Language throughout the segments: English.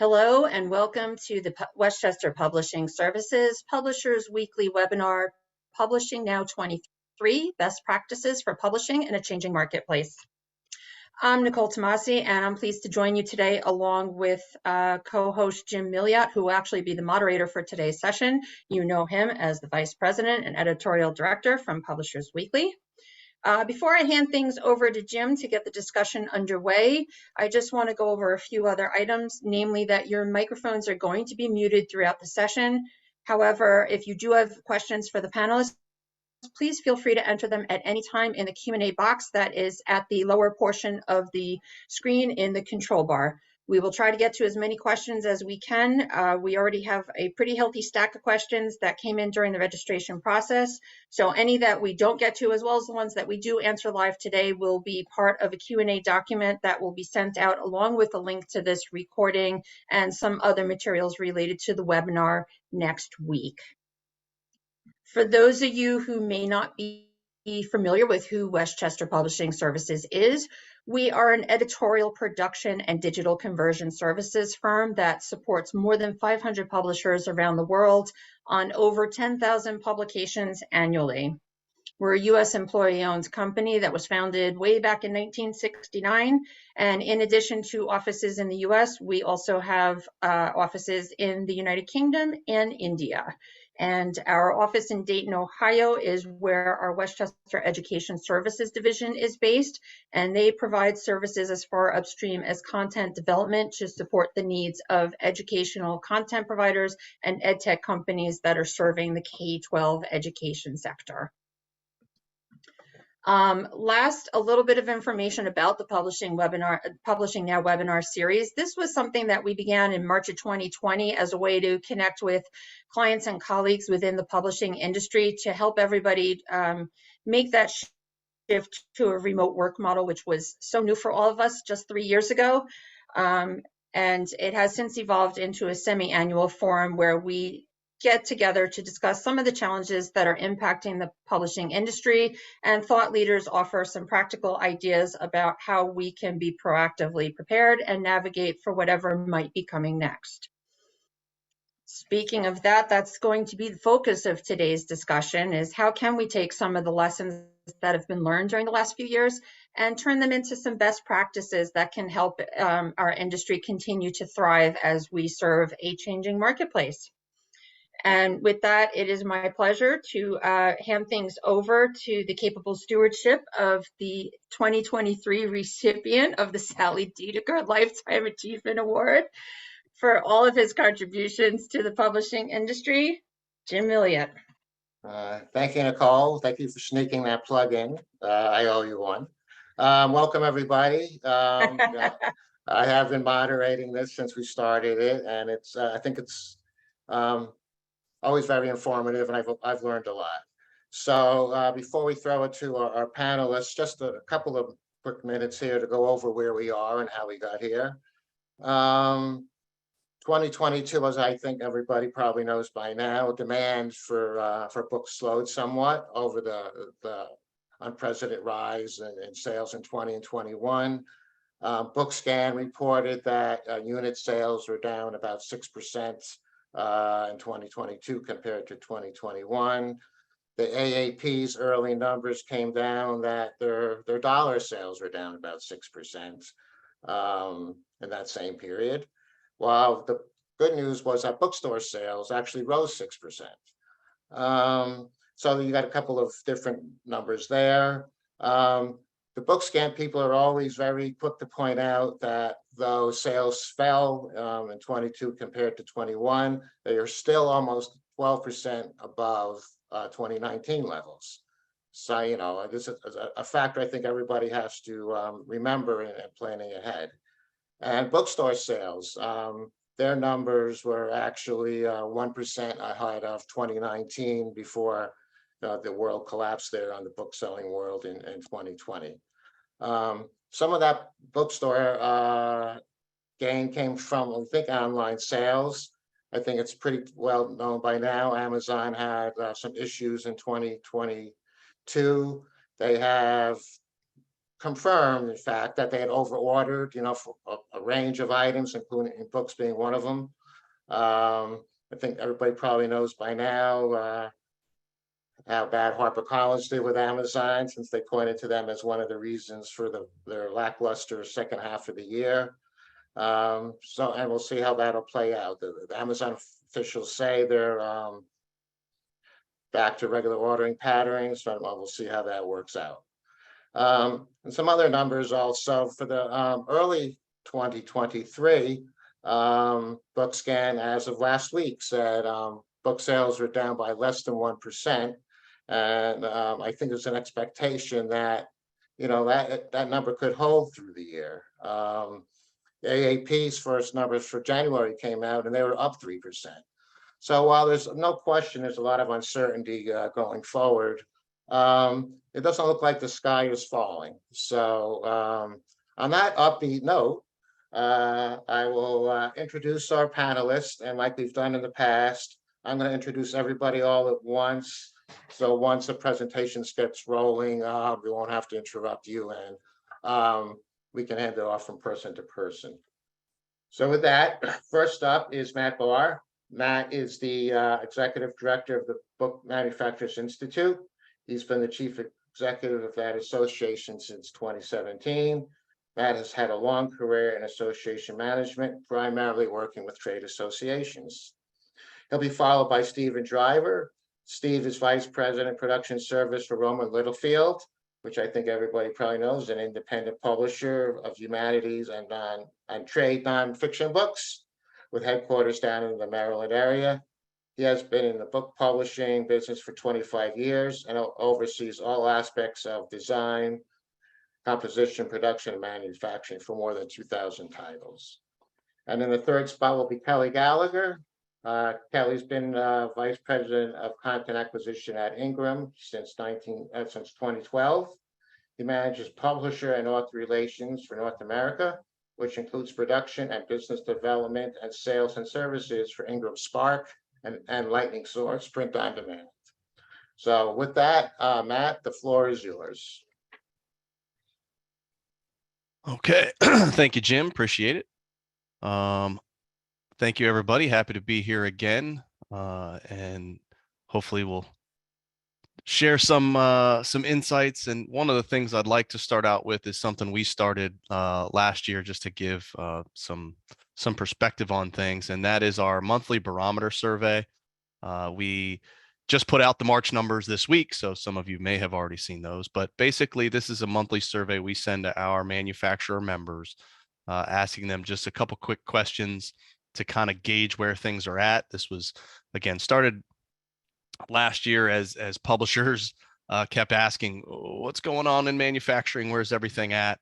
Hello and welcome to the Westchester Publishing Services Publishers Weekly webinar, Publishing Now 23, Best Practices for Publishing in a Changing Marketplace. I'm Nicole Tomasi, and I'm pleased to join you today along with co-host Jim Milliot, who will actually be the moderator for today's session. You know him as the Vice President and Editorial Director from Publishers Weekly. Before I hand things over to Jim to get the discussion underway, I just want to go over a few other items, namely that your microphones are going to be muted throughout the session. However, if you do have questions for the panelists, please feel free to enter them at any time in the Q&A box that is at the lower portion of the screen in the control bar. We will try to get to as many questions as we can. We already have a pretty healthy stack of questions that came in during the registration process. So any that we don't get to, as well as the ones that we do answer live today, will be part of a Q&A document that will be sent out along with a link to this recording and some other materials related to the webinar next week. For those of you who may not be familiar with who Westchester Publishing Services is, we are an editorial production and digital conversion services firm that supports more than 500 publishers around the world on over 10,000 publications annually. We're a U.S. employee-owned company that was founded way back in 1969. And in addition to offices in the U.S., we also have offices in the United Kingdom and India. And our office in Dayton, Ohio is where our Westchester Education Services Division is based. And they provide services as far upstream as content development to support the needs of educational content providers and ed tech companies that are serving the K-12 education sector. Last, a little bit of information about the Publishing Now webinar series. This was something that we began in March of 2020 as a way to connect with clients and colleagues within the publishing industry to help everybody make that shift to a remote work model, which was so new for all of us just 3 years ago. And it has since evolved into a semi-annual forum where we get together to discuss some of the challenges that are impacting the publishing industry, and thought leaders offer some practical ideas about how we can be proactively prepared and navigate for whatever might be coming next. Speaking of that, that's going to be the focus of today's discussion, is how can we take some of the lessons that have been learned during the last few years and turn them into some best practices that can help our industry continue to thrive as we serve a changing marketplace. And with that, it is my pleasure to hand things over to the capable stewardship of the 2023 recipient of the Sally Dedeker Lifetime Achievement Award for all of his contributions to the publishing industry, Jim Milliot. Thank you, Nicole. Thank you for sneaking that plug in. I owe you one. Welcome, everybody. I have been moderating this since we started it, and it's I think it's always very informative, and I've learned a lot. So before we throw it to our panelists, just a couple of quick minutes here to go over where we are and how we got here. 2022, as I think everybody probably knows by now, demand for books slowed somewhat over the unprecedented rise in sales in 20 and 21. BookScan reported that unit sales were down about 6%. In 2022 compared to 2021. The AAP's early numbers came down that their dollar sales were down about 6% in that same period, while the good news was that bookstore sales actually rose 6%. So you got a couple of different numbers there. The BookScan people are always very quick to point out that though sales fell in 22 compared to 21, they are still almost 12% above 2019 levels. So, you know, this is a factor I think everybody has to remember in planning ahead. And bookstore sales, their numbers were actually 1% ahead of 2019 before the world collapsed there on the book selling world in 2020. Some of that bookstore gain came from, I think, online sales. I think it's pretty well known by now. Amazon had some issues in 2022. They have confirmed, in fact, that they had over-ordered, for a range of items, including books being one of them. I think everybody probably knows by now how bad HarperCollins did with Amazon, since they pointed to them as one of the reasons for their lackluster second half of the year. And we'll see how that'll play out. The Amazon officials say they're back to regular ordering patterns, but we'll see how that works out. And some other numbers also for the early 2023, BookScan as of last week said book sales were down by less than 1%. And I think there's an expectation that, that number could hold through the year. AAP's first numbers for January came out and they were up 3%. So while there's no question, there's a lot of uncertainty going forward, it doesn't look like the sky is falling. So on that upbeat note, I will introduce our panelists, and like we've done in the past, I'm going to introduce everybody all at once. So once the presentation gets rolling, we won't have to interrupt you, and we can hand it off from person to person. So with that, first up is Matt Baehr. Matt is the executive director of the Book Manufacturers Institute. He's been the chief executive of that association since 2017. Matt has had a long career in association management, primarily working with trade associations. He'll be followed by Stephen Driver. Steve is vice president production service for Roman Littlefield, which I think everybody probably knows, an independent publisher of humanities and trade nonfiction books with headquarters down in the Maryland area. He has been in the book publishing business for 25 years and oversees all aspects of design, composition, production, and manufacturing for more than 2,000 titles. And in the third spot will be Kelly Gallagher. Kelly's been vice president of content acquisition at Ingram since 2012. He manages publisher and author relations for North America, which includes production and business development and sales and services for Ingram Spark and Lightning Source print on demand. So with that, Matt, the floor is yours. Okay, thank you, Jim. Appreciate it. Thank you, everybody. Happy to be here again, and hopefully we'll share some insights. And one of the things I'd like to start out with is something we started last year, just to give some perspective on things, and that is our monthly barometer survey. We just put out the March numbers this week, so some of you may have already seen those. But basically, this is a monthly survey we send to our manufacturer members, asking them just a couple quick questions to kind of gauge where things are at. This was, again, started last year as publishers kept asking, what's going on in manufacturing? Where's everything at?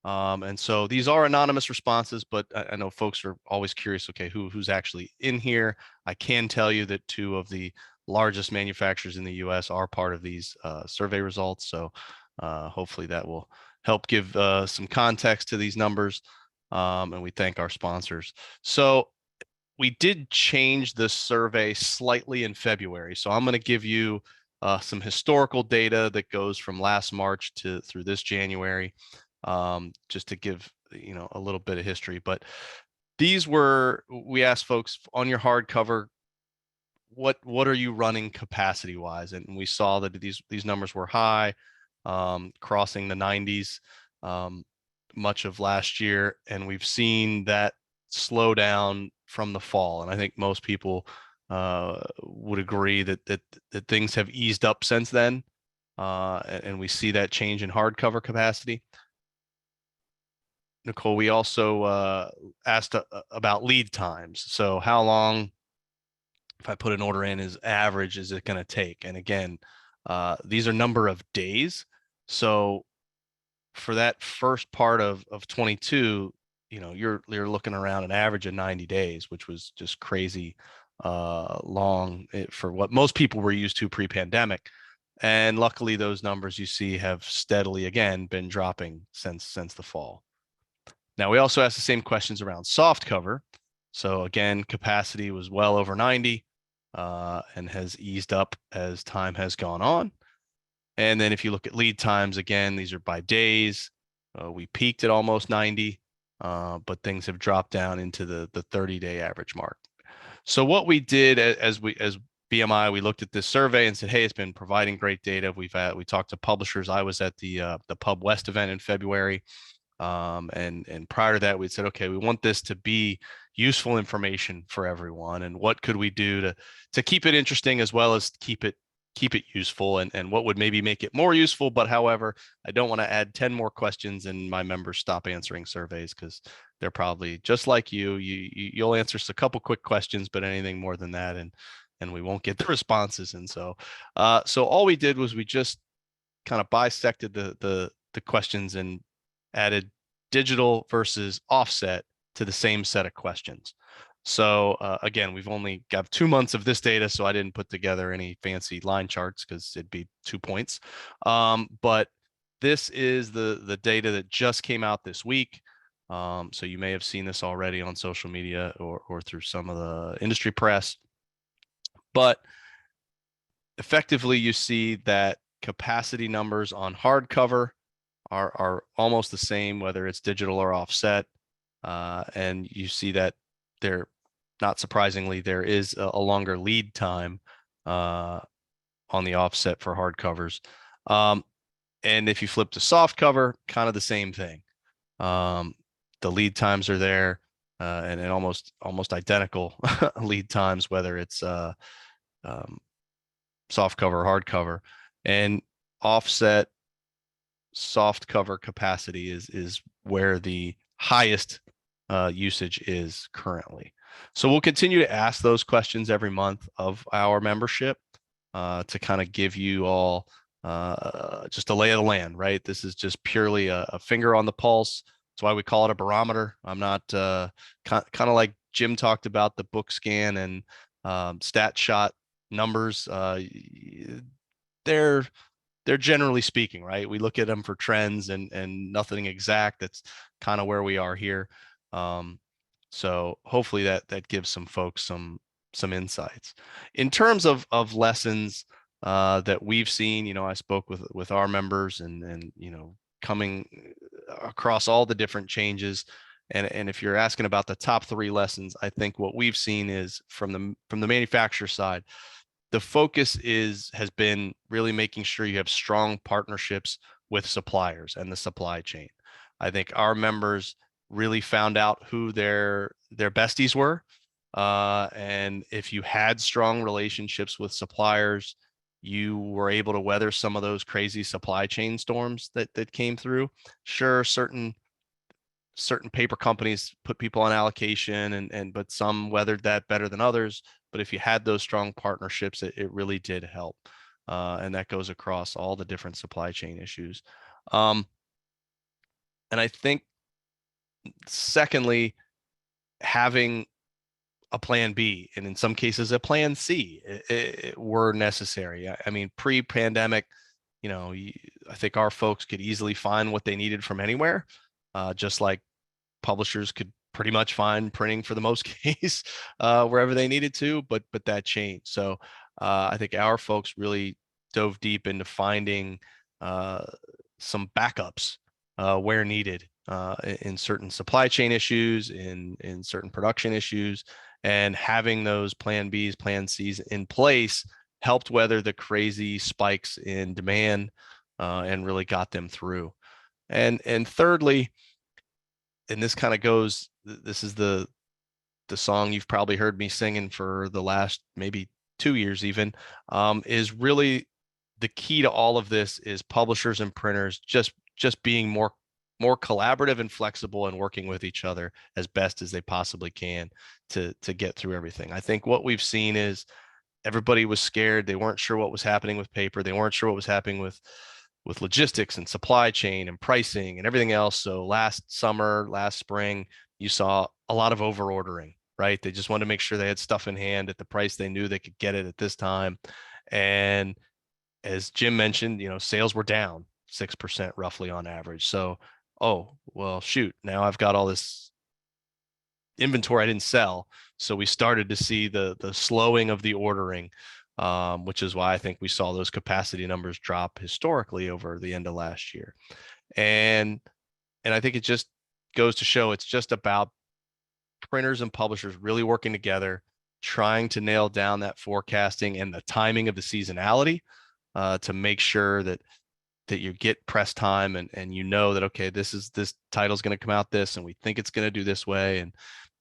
And so these are anonymous responses, but I know folks are always curious, okay, who's actually in here? I can tell you that 2 of the largest manufacturers in the US are part of these survey results. So hopefully that will help give some context to these numbers. And we thank our sponsors. So we did change the survey slightly in February. So I'm going to give you some historical data that goes from last March through this January, just to give a little bit of history. But we asked folks on your hardcover, what are you running capacity wise? And we saw that these numbers were high, crossing the 90s much of last year, and we've seen that slow down from the fall. And I think most people would agree that things have eased up since then, and we see that change in hardcover capacity. Nicole, we also asked about lead times. So how long, if I put an order in, is it going to take? And again, these are number of days. So for that first part of 22, you're looking around an average of 90 days, which was just crazy long for what most people were used to pre-pandemic. And luckily, those numbers you see have steadily again been dropping since the fall. Now, we also asked the same questions around soft cover. So again, capacity was well over 90 and has eased up as time has gone on. And then if you look at lead times, again, these are by days. We peaked at almost 90, but things have dropped down into the 30-day average mark. So what we did as BMI, we looked at this survey and said, hey, it's been providing great data. We talked to publishers. I was at the Pub West event in February. And prior to that, we said, okay, we want this to be useful information for everyone. And what could we do to keep it interesting as well as keep it useful, and what would maybe make it more useful. But however, I don't want to add 10 more questions and my members stop answering surveys, because they're probably just like you'll answer a couple quick questions, but anything more than that, and we won't get the responses. And so all we did was we just kind of bisected the questions and added digital versus offset to the same set of questions. So again, we've only got 2 months of this data, so I didn't put together any fancy line charts because it'd be 2 points. But this is the data that just came out this week. So you may have seen this already on social media or through some of the industry press. But effectively, you see that capacity numbers on hardcover are almost the same, whether it's digital or offset. And you see that there, not surprisingly, there is a longer lead time on the offset for hardcovers. And if you flip to soft cover, kind of the same thing. The lead times are there, and almost identical lead times, whether it's soft cover or hard cover. And offset soft cover capacity is where the highest usage is currently. So we'll continue to ask those questions every month of our membership to kind of give you all just a lay of the land, right? This is just purely a finger on the pulse. That's why we call it a barometer. I'm not kind of like Jim talked about the book scan and stat shot numbers. They're generally speaking, right? We look at them for trends and nothing exact. That's kind of where we are here. So hopefully that gives some folks some insights. In terms of lessons that we've seen, I spoke with our members and coming across all the different changes. And if you're asking about the top 3 lessons, I think what we've seen is from the manufacturer side, the focus has been really making sure you have strong partnerships with suppliers and the supply chain. I think our members really found out who their besties were. And if you had strong relationships with suppliers, you were able to weather some of those crazy supply chain storms that came through. Sure, certain paper companies put people on allocation but some weathered that better than others. But if you had those strong partnerships, it really did help. And that goes across all the different supply chain issues. And I think secondly, having a plan B and in some cases a plan C were necessary. I mean, pre-pandemic, I think our folks could easily find what they needed from anywhere, just like publishers could pretty much find printing for the most case wherever they needed to, but that changed. So I think our folks really dove deep into finding some backups where needed in certain supply chain issues, in certain production issues, and having those plan Bs, plan Cs in place helped weather the crazy spikes in demand and really got them through. And thirdly, and this kind of goes, this is the song you've probably heard me singing for the last maybe 2 years even, is really the key to all of this is publishers and printers just being more collaborative and flexible and working with each other as best as they possibly can to get through everything. I think what we've seen is everybody was scared. They weren't sure what was happening with paper. They weren't sure what was happening with logistics and supply chain and pricing and everything else. So last summer, last spring, you saw a lot of over ordering, right? They just wanted to make sure they had stuff in hand at the price they knew they could get it at this time. And as Jim mentioned, sales were down 6% roughly on average. So, oh, well, shoot, now I've got all this inventory I didn't sell. So we started to see the slowing of the ordering, which is why I think we saw those capacity numbers drop historically over the end of last year. And I think it just goes to show it's just about printers and publishers really working together, trying to nail down that forecasting and the timing of the seasonality to make sure that you get press time and you know that, okay, this title's going to come out this, and we think it's going to do this way. And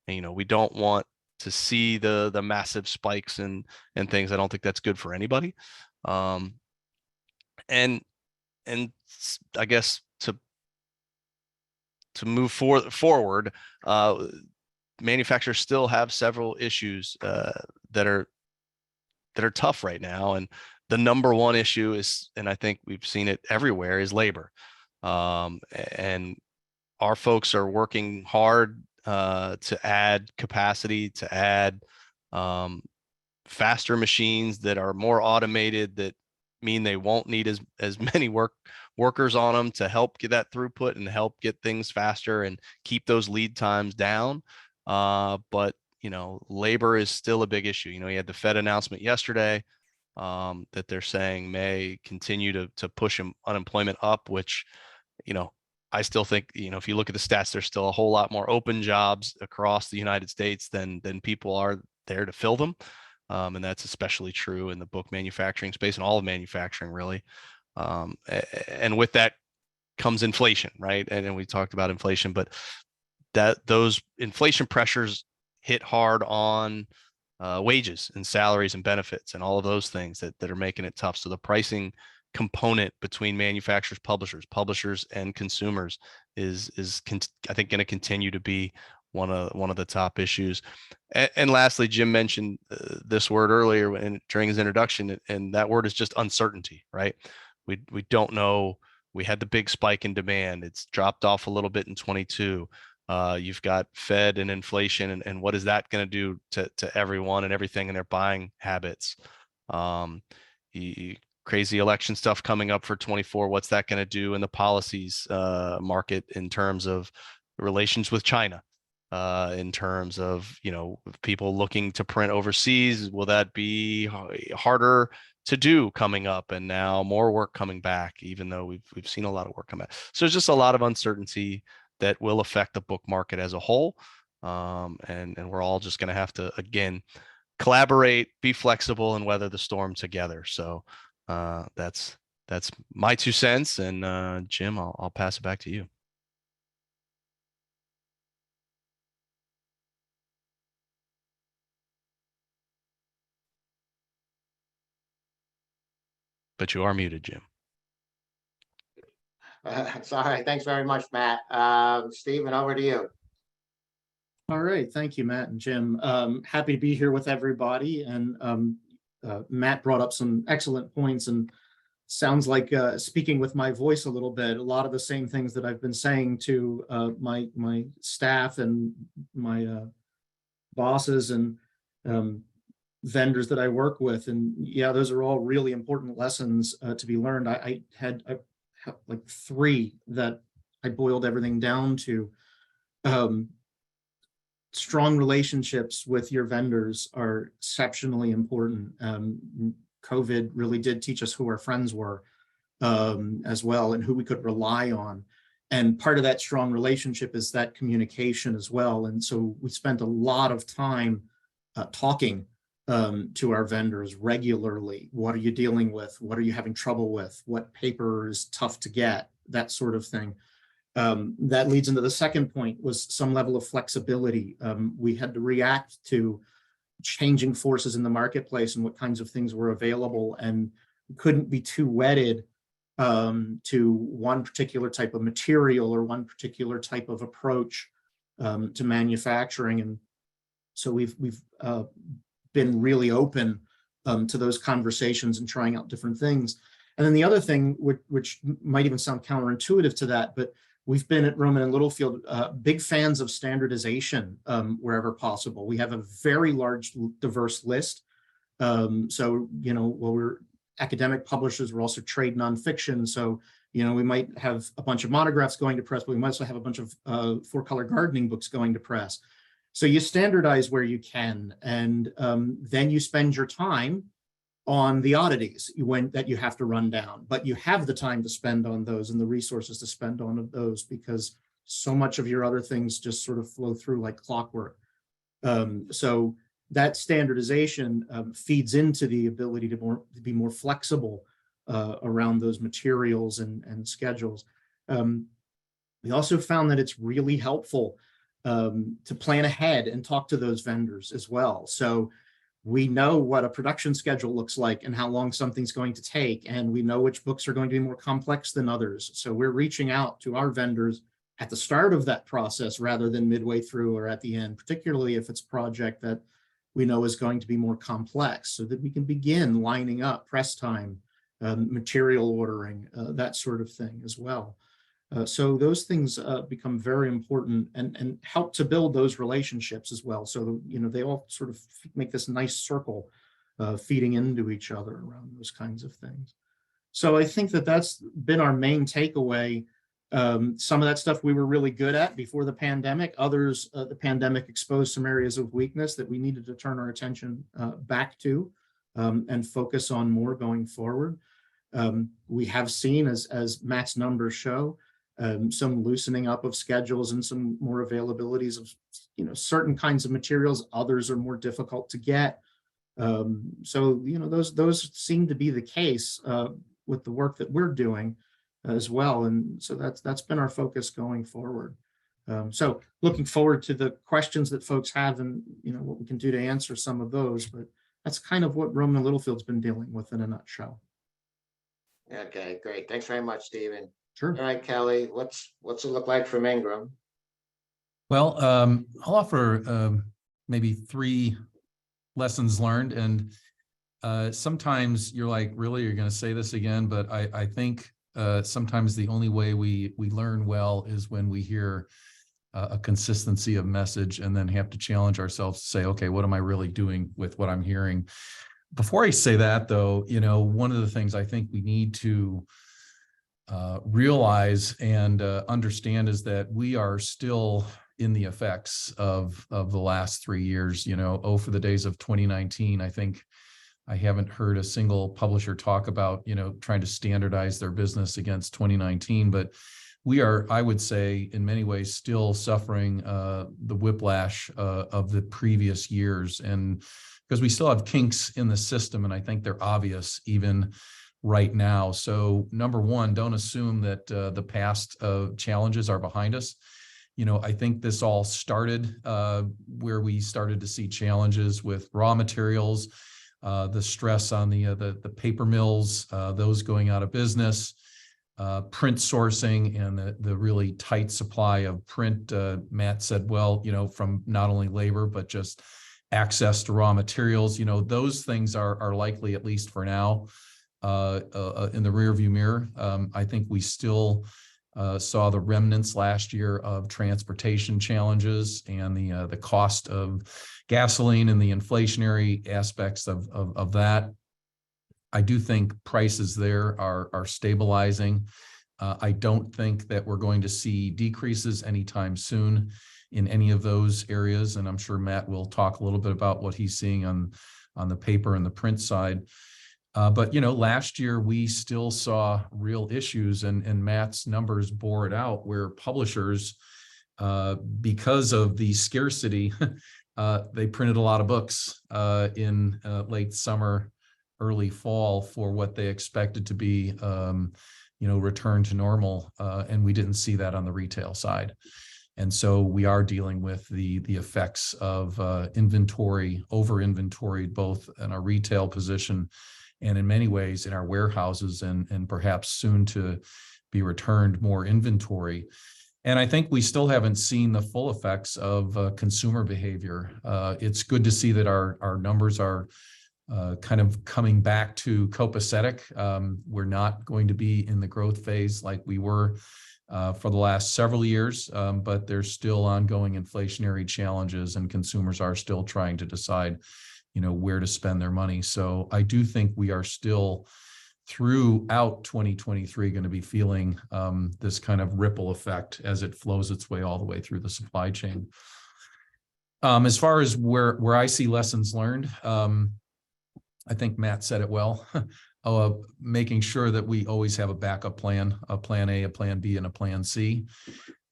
we don't want to see the massive spikes and things. I don't think that's good for anybody. And I guess to move forward, manufacturers still have several issues that are tough right now. And the number one issue is, and I think we've seen it everywhere, is labor. And our folks are working hard to add capacity, to add faster machines that are more automated, that mean they won't need as many workers on them to help get that throughput and help get things faster and keep those lead times down. But labor is still a big issue. You had the Fed announcement yesterday that they're saying may continue to push unemployment up, which I still think, if you look at the stats, there's still a whole lot more open jobs across the United States than people are there to fill them. And that's especially true in the book manufacturing space and all of manufacturing, really. And with that comes inflation, right? And we talked about inflation, but those inflation pressures hit hard on wages and salaries and benefits and all of those things that are making it tough. So the pricing component between manufacturers, publishers, and consumers is I think going to continue to be one of the top issues. And lastly, Jim mentioned this word earlier during his introduction, and that word is just uncertainty, right? We don't know. We had the big spike in demand. It's dropped off a little bit in 22. You've got Fed and inflation, and what is that going to do to everyone and everything in their buying habits? Crazy election stuff coming up for 24. What's that going to do in the policies market in terms of relations with China? In terms of people looking to print overseas, will that be harder to do coming up? And now more work coming back, even though we've seen a lot of work come back. So there's just a lot of uncertainty that will affect the book market as a whole. And we're all just going to have to, again, collaborate, be flexible, and weather the storm together. So that's my 2 cents. And Jim, I'll pass it back to you. But you are muted, Jim. Sorry. Thanks very much, Matt. Stephen, over to you. All right. Thank you, Matt and Jim. Happy to be here with everybody. And Matt brought up some excellent points, and sounds like speaking with my voice a little bit. A lot of the same things that I've been saying to my staff and my bosses and vendors that I work with. And yeah, those are all really important lessons to be learned. I had like 3 that I boiled everything down to. Strong relationships with your vendors are exceptionally important. COVID really did teach us who our friends were as well, and who we could rely on. And part of that strong relationship is that communication as well. And so we spent a lot of time talking to our vendors regularly. What are you dealing with? What are you having trouble with? What paper is tough to get? That sort of thing. That leads into the second point, was some level of flexibility. We had to react to changing forces in the marketplace and what kinds of things were available, and couldn't be too wedded to one particular type of material or one particular type of approach to manufacturing. And so we've been really open to those conversations and trying out different things. And then the other thing, which might even sound counterintuitive to that, but we've been at Rowman and Littlefield big fans of standardization wherever possible. We have a very large, diverse list. So, while we're academic publishers, we're also trade nonfiction. So, we might have a bunch of monographs going to press, but we might also have a bunch of 4-color gardening books going to press. So you standardize where you can, and then you spend your time on the oddities that you have to run down, but you have the time to spend on those and the resources to spend on those, because so much of your other things just sort of flow through like clockwork. So that standardization feeds into the ability to be more flexible around those materials and schedules. We also found that it's really helpful to plan ahead and talk to those vendors as well. So we know what a production schedule looks like and how long something's going to take, and we know which books are going to be more complex than others. So we're reaching out to our vendors at the start of that process rather than midway through or at the end, particularly if it's a project that we know is going to be more complex, so that we can begin lining up press time, material ordering, that sort of thing as well. So those things become very important and help to build those relationships as well. So, they all sort of make this nice circle feeding into each other around those kinds of things. So I think that that's been our main takeaway. Some of that stuff we were really good at before the pandemic. Others, the pandemic exposed some areas of weakness that we needed to turn our attention back to and focus on more going forward. We have seen, as Matt's numbers show, some loosening up of schedules and some more availabilities of certain kinds of materials. Others are more difficult to get. So those seem to be the case with the work that we're doing as well, and so that's been our focus going forward. So looking forward to the questions that folks have and what we can do to answer some of those. But that's kind of what Rowman & Littlefield's been dealing with in a nutshell. Okay, great. Thanks very much, Stephen. Sure. All right, Kelly, what's it look like from Ingram? Well, I'll offer maybe 3 lessons learned. And sometimes you're like, really, you're going to say this again? But I think sometimes the only way we learn well is when we hear a consistency of message and then have to challenge ourselves to say, okay, what am I really doing with what I'm hearing? Before I say that, though, one of the things I think we need to realize and understand is that we are still in the effects of the last 3 years. For the days of 2019, I think I haven't heard a single publisher talk about trying to standardize their business against 2019, but we are, I would say, in many ways still suffering the whiplash of the previous years, and because we still have kinks in the system, and I think they're obvious even right now. So number one, don't assume that the past challenges are behind us. I think this all started where we started to see challenges with raw materials, the stress on the paper mills, those going out of business, print sourcing, and the really tight supply of print. Matt said, well, from not only labor, but just access to raw materials. Those things are likely, at least for now, in the rearview mirror. I think we still saw the remnants last year of transportation challenges and the cost of gasoline and the inflationary aspects of that. I do think prices there are stabilizing. I don't think that we're going to see decreases anytime soon in any of those areas, and I'm sure Matt will talk a little bit about what he's seeing on the paper and the print side. But last year we still saw real issues, and Matt's numbers bore it out, where publishers, because of the scarcity, they printed a lot of books in late summer, early fall for what they expected to be, return to normal, and we didn't see that on the retail side. And so we are dealing with the effects of inventory, over-inventoried, both in our retail position and in many ways in our warehouses, and perhaps soon to be returned more inventory. And I think we still haven't seen the full effects of consumer behavior. It's good to see that our numbers are kind of coming back to copacetic. We're not going to be in the growth phase like we were for the last several years, but there's still ongoing inflationary challenges, and consumers are still trying to decide where to spend their money. So I do think we are still throughout 2023 going to be feeling this kind of ripple effect as it flows its way all the way through the supply chain. As far as where I see lessons learned, I think Matt said it well, making sure that we always have a backup plan, a plan A, a plan B, and a plan C.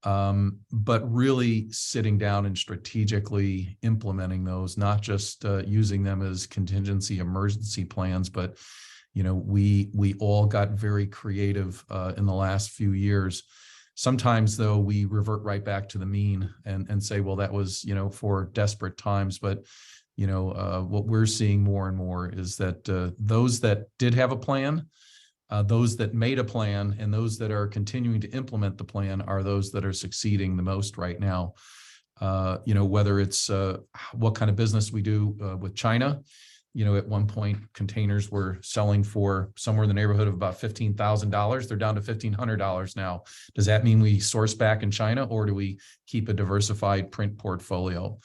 but really sitting down and strategically implementing those, not just using them as contingency emergency plans, but we all got very creative in the last few years. Sometimes, though, we revert right back to the mean and say, well, that was, for desperate times. But, what we're seeing more and more is that those that did have a plan, those that made a plan, and those that are continuing to implement the plan are those that are succeeding the most right now. Whether it's what kind of business we do with China. At one point, containers were selling for somewhere in the neighborhood of about $15,000. They're down to $1,500 now. Does that mean we source back in China, or do we keep a diversified print portfolio?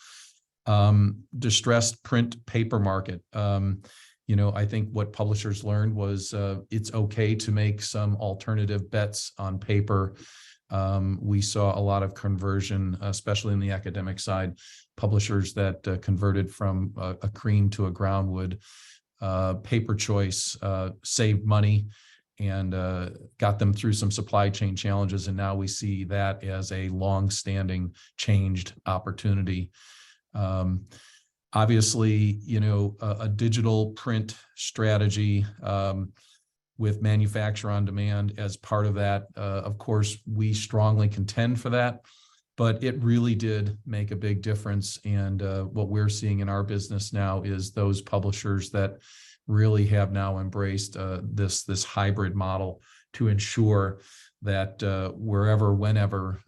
Distressed print paper market. I think what publishers learned was it's okay to make some alternative bets on paper. We saw a lot of conversion, especially in the academic side, publishers that converted from a cream to a groundwood paper choice, saved money, and got them through some supply chain challenges. And now we see that as a long-standing changed opportunity. Obviously, a digital print strategy with manufacture on demand as part of that. Of course, we strongly contend for that, but it really did make a big difference. And what we're seeing in our business now is those publishers that really have now embraced this hybrid model to ensure that wherever, whenever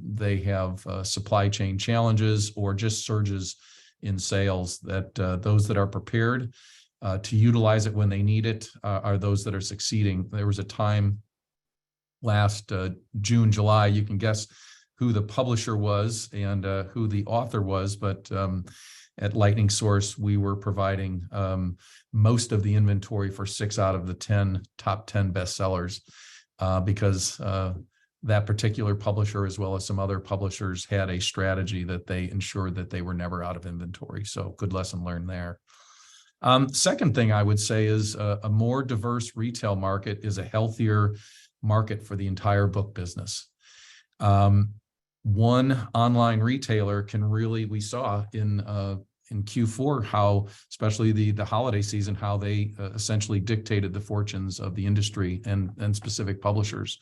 they have supply chain challenges or just surges in sales, that those that are prepared to utilize it when they need it are those that are succeeding. There was a time last June, July, you can guess who the publisher was and who the author was, but at Lightning Source, we were providing most of the inventory for 6 out of the top 10 bestsellers because that particular publisher, as well as some other publishers, had a strategy that they ensured that they were never out of inventory. So good lesson learned there. Second thing I would say is a more diverse retail market is a healthier market for the entire book business. One online retailer can really, we saw in Q4 how, especially the holiday season, how they essentially dictated the fortunes of the industry and specific publishers.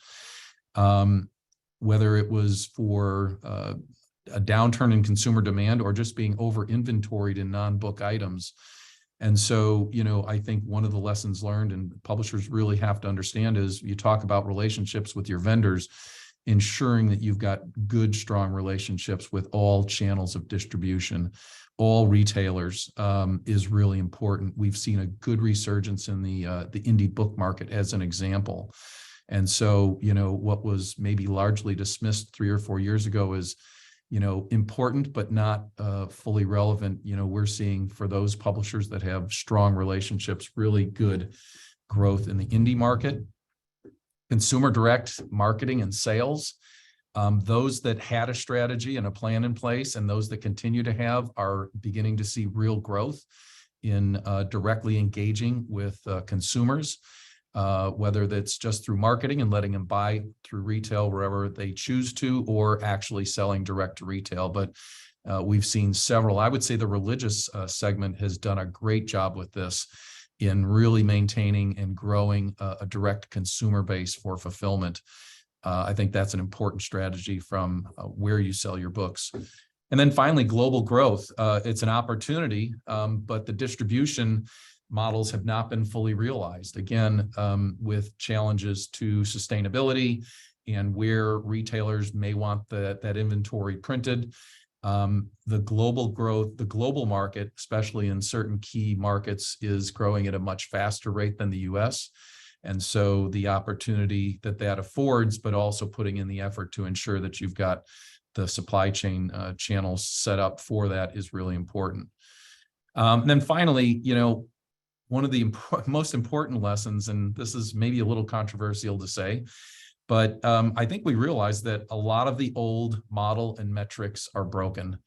Whether it was for a downturn in consumer demand or just being over inventoried in non-book items. And so, I think one of the lessons learned and publishers really have to understand is you talk about relationships with your vendors, ensuring that you've got good, strong relationships with all channels of distribution, all retailers is really important. We've seen a good resurgence in the indie book market as an example. And so, what was maybe largely dismissed 3 or 4 years ago is, important, but not fully relevant. We're seeing for those publishers that have strong relationships, really good growth in the indie market. Consumer direct marketing and sales, those that had a strategy and a plan in place and those that continue to have are beginning to see real growth in directly engaging with consumers. Whether that's just through marketing and letting them buy through retail wherever they choose to, or actually selling direct to retail. But we've seen several. I would say the religious segment has done a great job with this in really maintaining and growing a direct consumer base for fulfillment. I think that's an important strategy from where you sell your books. And then finally, global growth. It's an opportunity, but the distribution models have not been fully realized. Again, with challenges to sustainability and where retailers may want that inventory printed. The global growth, the global market, especially in certain key markets, is growing at a much faster rate than the US. And so the opportunity that affords, but also putting in the effort to ensure that you've got the supply chain channels set up for that is really important. And then finally, one of the most important lessons, and this is maybe a little controversial to say, but I think we realize that a lot of the old model and metrics are broken.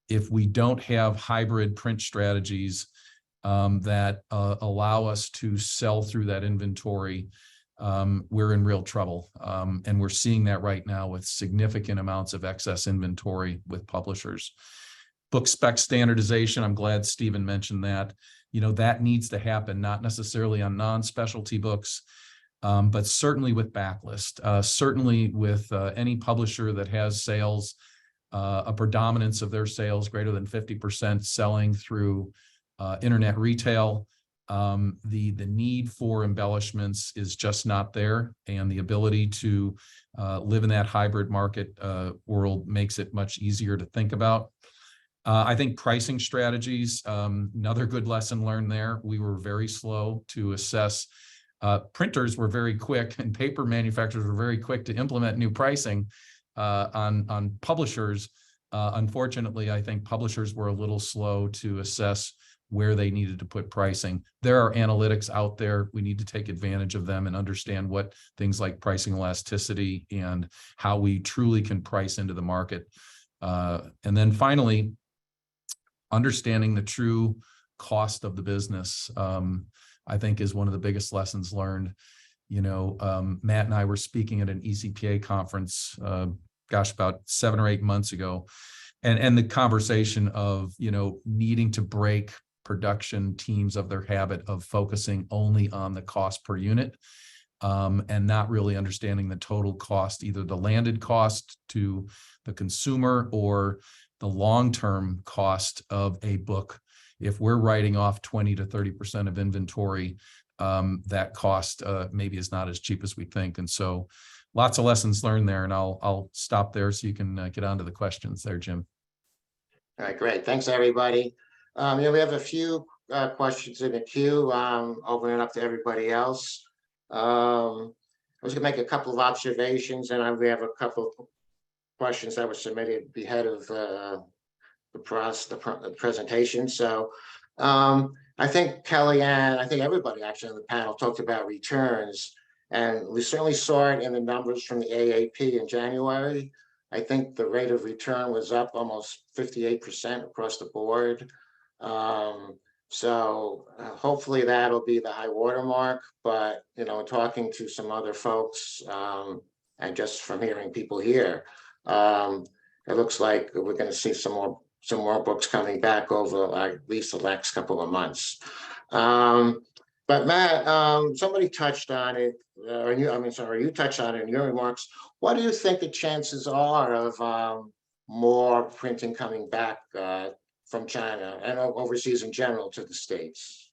If we don't have hybrid print strategies that allow us to sell through that inventory we're in real trouble. And we're seeing that right now with significant amounts of excess inventory with publishers. Book spec standardization, I'm glad Stephen mentioned that. That needs to happen, not necessarily on non-specialty books, but certainly with backlist, certainly with any publisher that has sales, a predominance of their sales greater than 50% selling through internet retail. The need for embellishments is just not there, and the ability to live in that hybrid market world makes it much easier to think about. I think pricing strategies, another good lesson learned there. We were very slow to assess. Printers were very quick, and paper manufacturers were very quick to implement new pricing on publishers. Unfortunately, I think publishers were a little slow to assess where they needed to put pricing. There are analytics out there. We need to take advantage of them and understand what things like pricing elasticity and how we truly can price into the market. And then finally, understanding the true cost of the business, I think, is one of the biggest lessons learned. Matt and I were speaking at an ECPA conference, about 7 or 8 months ago. And the conversation of, needing to break production teams of their habit of focusing only on the cost per unit, and not really understanding the total cost, either the landed cost to the consumer or the long-term cost of a book. If we're writing off 20 to 30% of inventory, that cost maybe is not as cheap as we think. And so lots of lessons learned there, and I'll stop there so you can get on to the questions there, Jim. All right, great. Thanks, everybody. We have a few questions in the queue. Opening it up to everybody else. I was going to make a couple of observations, and we have a couple of questions that were submitted ahead of the presentation. So I think Kelly and I think everybody actually on the panel talked about returns, and we certainly saw it in the numbers from the AAP in January. I think the rate of return was up almost 58% across the board. So hopefully that'll be the high watermark. But talking to some other folks, and just from hearing people here, it looks like we're going to see some more books coming back over at least the next couple of months. But Matt, somebody touched on it, you touched on it in your remarks. What do you think the chances are of more printing coming back from China and overseas in general to the States?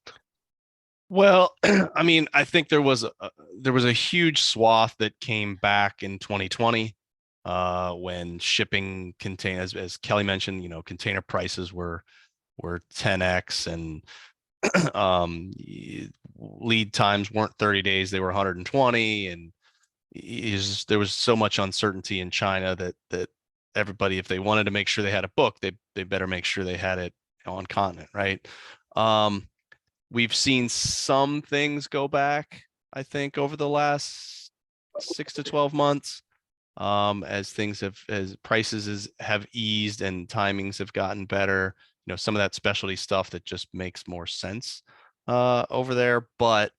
Well, I think there was a huge swath that came back in 2020 when shipping containers, as Kelly mentioned, container prices were 10x, and lead times weren't 30 days, they were 120, and there was so much uncertainty in China that everybody, if they wanted to make sure they had a book, they better make sure they had it on continent, right? We've seen some things go back, I think, over the last 6 to 12 months, as prices have eased and timings have gotten better. Some of that specialty stuff that just makes more sense over there. But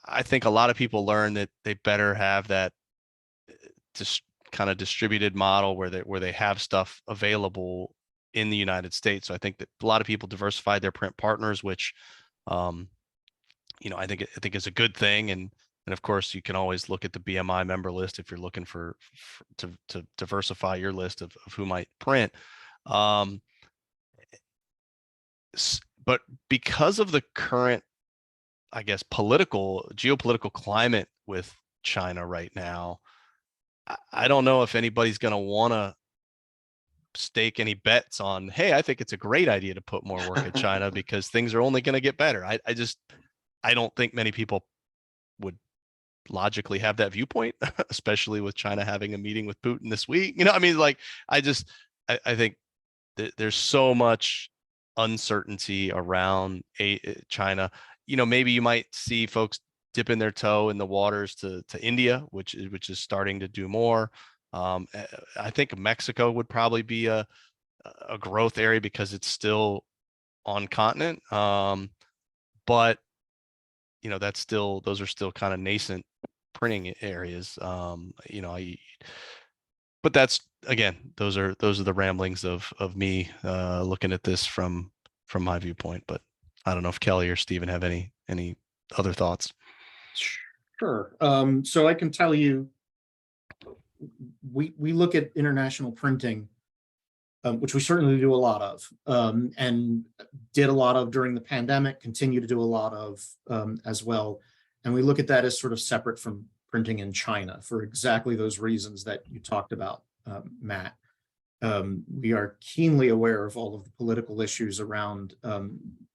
I think a lot of people learn that they better have that just kind of distributed model where they have stuff available in the United States. So I think that a lot of people diversified their print partners, which I think is a good thing. And of course, you can always look at the BMI member list if you're looking to diversify your list of who might print. But because of the current, I guess, geopolitical climate with China right now, I don't know if anybody's going to want to stake any bets on, hey, I think it's a great idea to put more work in China because things are only going to get better. I don't think many people would logically have that viewpoint, especially with China having a meeting with Putin this week. I think there's so much uncertainty around China. Maybe you might see folks dipping their toe in the waters to India, which is starting to do more. I think Mexico would probably be a growth area because it's still on continent. But those are still kind of nascent printing areas. But that's, again, those are the ramblings of me looking at this from my viewpoint. But I don't know if Kelly or Stephen have any other thoughts. Sure. So I can tell you, we look at international printing, which we certainly do a lot of, and did a lot of during the pandemic, continue to do a lot of as well. And we look at that as sort of separate from printing in China for exactly those reasons that you talked about, Matt. We are keenly aware of all of the political issues around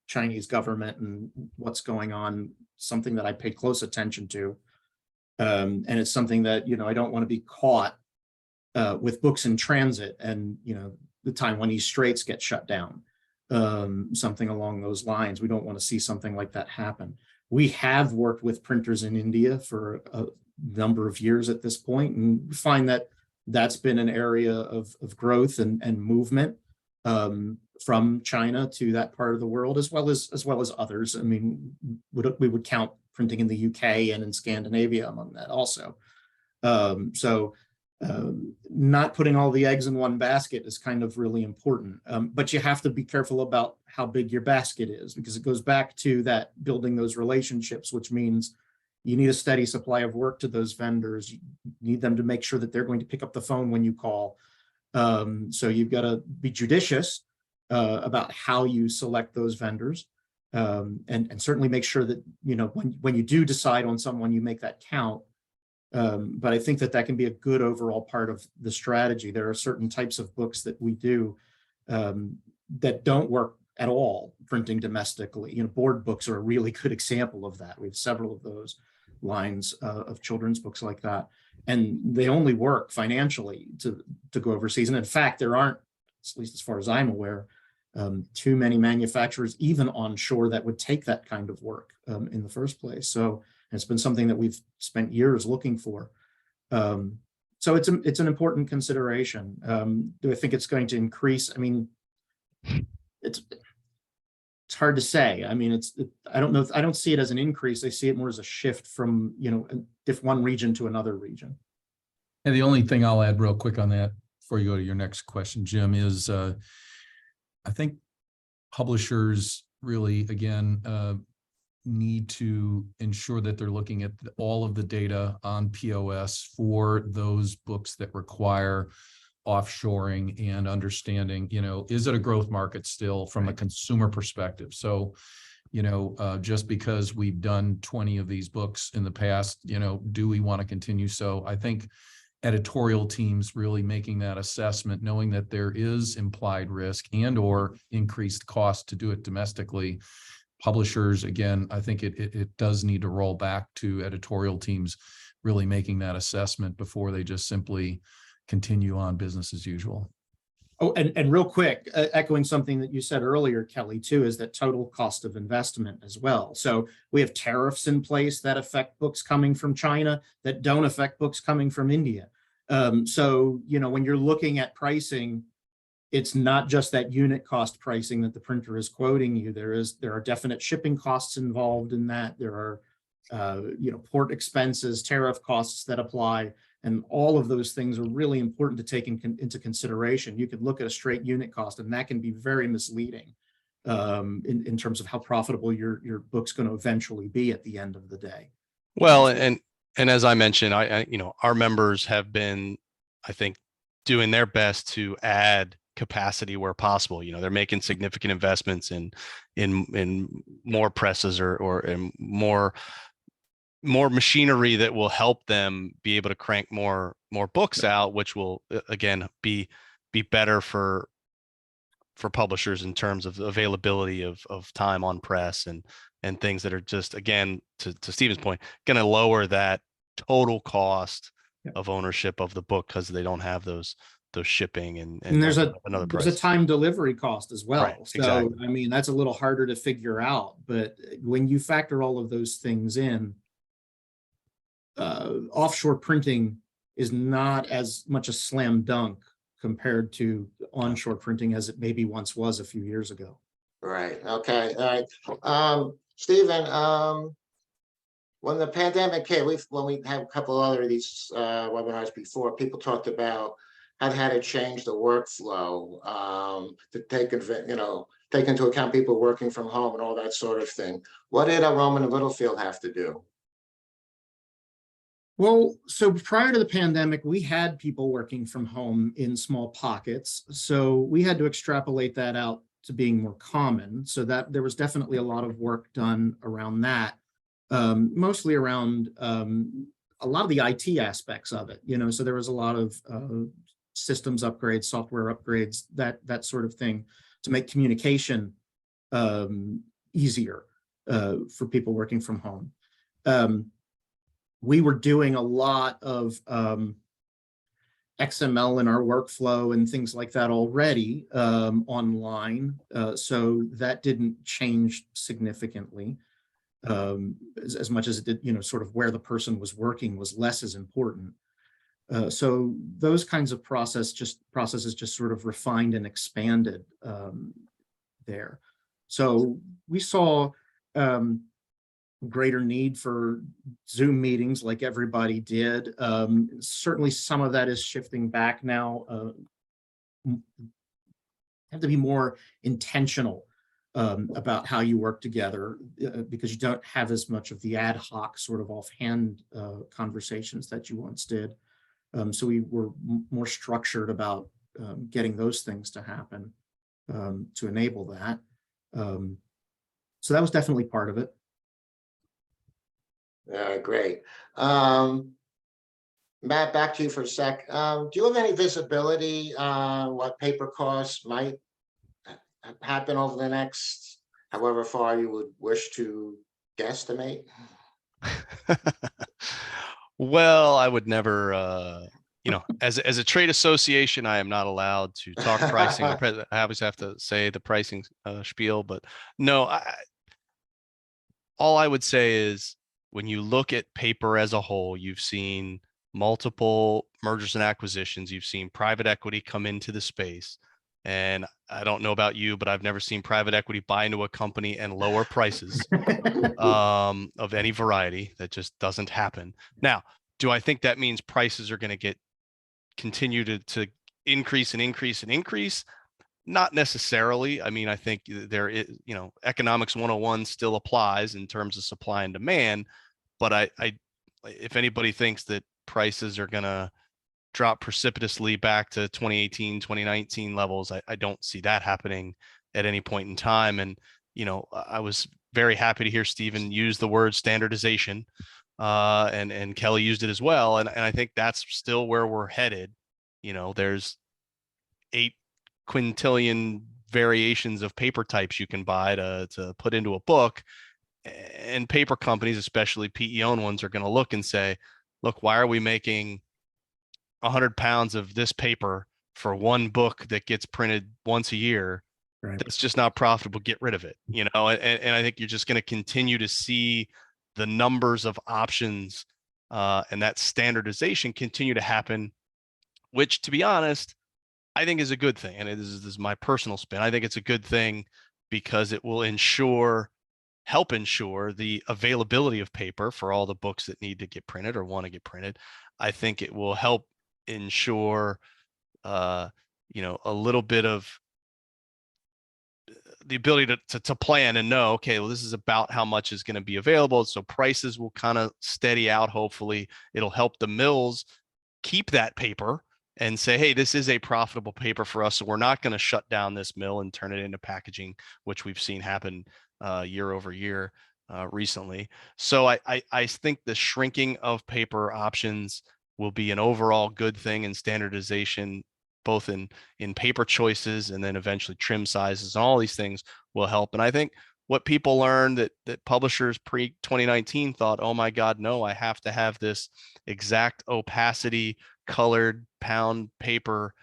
Chinese government and what's going on, something that I pay close attention to. And it's something that, I don't want to be caught with books in transit and, the Taiwanese straits get shut down, something along those lines. We don't want to see something like that happen. We have worked with printers in India for a number of years at this point, and we find that that's been an area of growth and movement from China to that part of the world, as well as others. I mean, we would count printing in the UK and in Scandinavia among that also. Not putting all the eggs in one basket is kind of really important, but you have to be careful about how big your basket is, because it goes back to that building those relationships, which means you need a steady supply of work to those vendors. You need them to make sure that they're going to pick up the phone when you call. So you've got to be judicious about how you select those vendors, and certainly make sure that, when you do decide on someone, you make that count. But I think that can be a good overall part of the strategy. There are certain types of books that we do that don't work at all printing domestically. Board books are a really good example of that. We have several of those lines of children's books like that, and they only work financially to go overseas. And in fact, there aren't, at least as far as I'm aware, too many manufacturers, even onshore, that would take that kind of work in the first place. So it's been something that we've spent years looking for. So it's an important consideration. Do I think it's going to increase? I mean, it's hard to say. I mean, I don't know. I don't see it as an increase. I see it more as a shift from, one region to another region. And the only thing I'll add real quick on that before you go to your next question, Jim, is I think publishers really, again, need to ensure that they're looking at all of the data on POS for those books that require offshoring and understanding, is it a growth market still from a consumer perspective? So, just because we've done 20 of these books in the past, do we want to continue? So I think editorial teams really making that assessment, knowing that there is implied risk and or increased cost to do it domestically. Publishers, again, I think it does need to roll back to editorial teams really making that assessment before they just simply continue on business as usual. Oh, and real quick, echoing something that you said earlier, Kelly, too, is that total cost of investment as well. So we have tariffs in place that affect books coming from China that don't affect books coming from India. So, when you're looking at pricing, it's not just that unit cost pricing that the printer is quoting you. There are definite shipping costs involved in that. There are, port expenses, tariff costs that apply, and all of those things are really important to take into consideration. You could look at a straight unit cost, and that can be very misleading in terms of how profitable your book's going to eventually be at the end of the day. Well, and as I mentioned, I our members have been, I think, doing their best to add capacity where possible. They're making significant investments in more presses or in more machinery that will help them be able to crank more books out, which will again be better for publishers in terms of availability of time on press and things that are just, again, to Stephen's point, going to lower that total cost of ownership of the book because they don't have those shipping and there's another price. There's a time delivery cost as well. Right, So exactly. I mean, that's a little harder to figure out, but when you factor all of those things in, offshore printing is not as much a slam dunk compared to onshore printing as it maybe once was a few years ago. Right. Okay. All right. Stephen, When the pandemic hit, when we had a couple other of these webinars before, people talked about how to change the workflow to take take into account people working from home and all that sort of thing. What did Rowman and Littlefield have to do? Well, so prior to the pandemic, we had people working from home in small pockets. So we had to extrapolate that out to being more common. So that there was definitely a lot of work done around that, mostly around a lot of the IT aspects of it. So there was a lot of systems upgrades, software upgrades, that sort of thing to make communication easier for people working from home. We were doing a lot of XML in our workflow and things like that already online. So that didn't change significantly as much as it did, sort of where the person was working was less as important. So those kinds of processes just sort of refined and expanded there. So we saw greater need for Zoom meetings like everybody did. Certainly some of that is shifting back now. Have to be more intentional about how you work together because you don't have as much of the ad hoc sort of offhand conversations that you once did. So we were more structured about getting those things to happen to enable that. So that was definitely part of it. Great. Matt, back to you for a sec. Do you have any visibility on what paper costs might happen over the next, however far you would wish to guesstimate? Well, I would never, as a trade association, I am not allowed to talk pricing. I obviously have to say the pricing spiel, but no, all I would say is when you look at paper as a whole, you've seen multiple mergers and acquisitions. You've seen private equity come into the space. And I don't know about you, but I've never seen private equity buy into a company and lower prices of any variety. That just doesn't happen. Now, do I think that means prices are going to continue to increase and increase and increase? Not necessarily. I mean, I think there is, economics 101 still applies in terms of supply and demand. But if anybody thinks that prices are going to drop precipitously back to 2018, 2019 levels, I don't see that happening at any point in time. And, I was very happy to hear Stephen use the word standardization, and Kelly used it as well. And I think that's still where we're headed. There's 8 quintillion variations of paper types you can buy to put into a book. And paper companies, especially PE-owned ones, are going to look and say, look, why are we making 100 pounds of this paper for one book that gets printed once a year? Right. That's just not profitable. Get rid of it. And I think you're just going to continue to see the numbers of options and that standardization continue to happen, which, to be honest, I think is a good thing. And this is my personal spin. I think it's a good thing because it will help ensure the availability of paper for all the books that need to get printed or want to get printed. I think it will help ensure, a little bit of the ability to plan and know, okay, well, this is about how much is going to be available. So prices will kind of steady out. Hopefully it'll help the mills keep that paper and say, hey, this is a profitable paper for us. So we're not going to shut down this mill and turn it into packaging, which we've seen happen year over year recently. So I think the shrinking of paper options will be an overall good thing, in standardization, both in paper choices and then eventually trim sizes, and all these things will help. And I think what people learned that publishers pre-2019 thought, oh my God, no, I have to have this exact opacity colored pound paper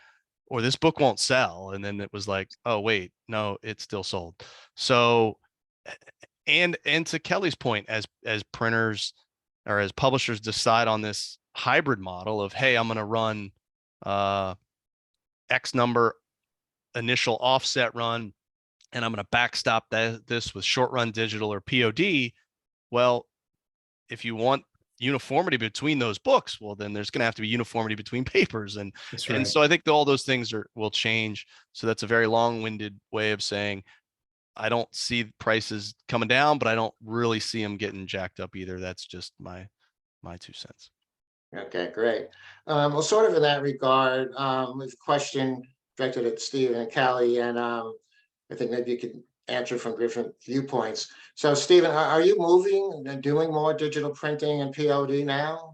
or this book won't sell. And then it was like, oh wait, no, it still sold. So, and to Kelly's point, as printers or as publishers decide on this hybrid model of, hey, I'm going to run X number initial offset run, and I'm going to backstop this with short run digital or POD. Well, if you want uniformity between those books, well, then there's going to have to be uniformity between papers. And That's and right. so I think that all those things will change. So that's a very long-winded way of saying I don't see prices coming down, but I don't really see them getting jacked up either. That's just my 2 cents. Okay, great. Well, sort of in that regard, with a question directed at Stephen and Kelly, and I think maybe you could answer from different viewpoints. So, Stephen, are you moving and doing more digital printing and POD now